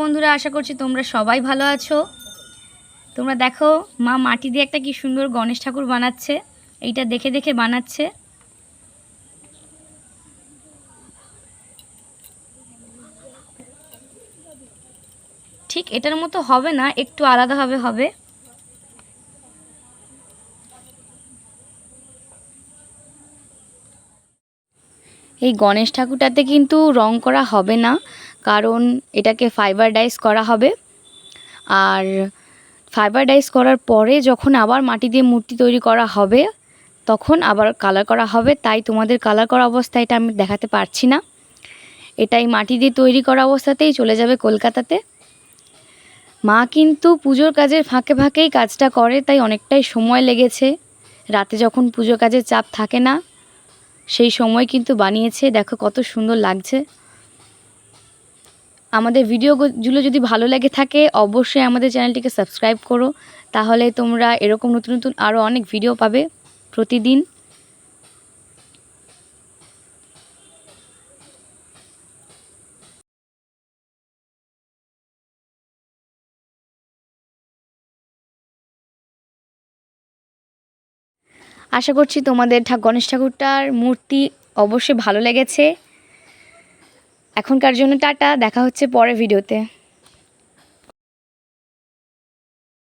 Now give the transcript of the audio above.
বন্ধুরা, আশা করছি তোমরা সবাই ভালো আছো। তোমরা দেখো, মা মাটি দিয়ে একটা কি সুন্দর গণেশ ঠাকুর বানাচ্ছে। এইটা দেখে দেখে বানাচ্ছে। ঠিক এটার মতো হবে না, একটু আলাদাভাবে হবে। এই গণেশ ঠাকুরটাতে কিন্তু রং করা হবে না, কারণ এটাকে ফাইবার ডাইস করা হবে। আর ফাইবার ডাইস করার পরে যখন আবার মাটি দিয়ে মূর্তি তৈরি করা হবে, তখন আবার কালার করা হবে। তাই তোমাদের কালার করা অবস্থায় এটা আমি দেখাতে পারছি না। এটাই মাটি দিয়ে তৈরি করা অবস্থাতেই চলে যাবে কলকাতাতে। মা কিন্তু পুজোর কাজের ফাঁকে ফাঁকেই কাজটা করে, তাই অনেকটাই সময় লেগেছে। রাতে যখন পুজোর কাজের চাপ থাকে না, সেই সময় কিন্তু বানিয়েছে। দেখো কত সুন্দর লাগছে। আমাদের ভিডিওগুলো যদি ভালো লেগে থাকে, অবশ্যই আমাদের চ্যানেলটিকে সাবস্ক্রাইব করো, তাহলে তোমরা এরকম নতুন নতুন আরও অনেক ভিডিও পাবে প্রতিদিন। আশা করছি তোমাদের গণেশ ঠাকুরটার মূর্তি অবশ্যই ভালো লেগেছে। এখনকার জন্য টাটা, দেখা হচ্ছে পরের ভিডিওতে।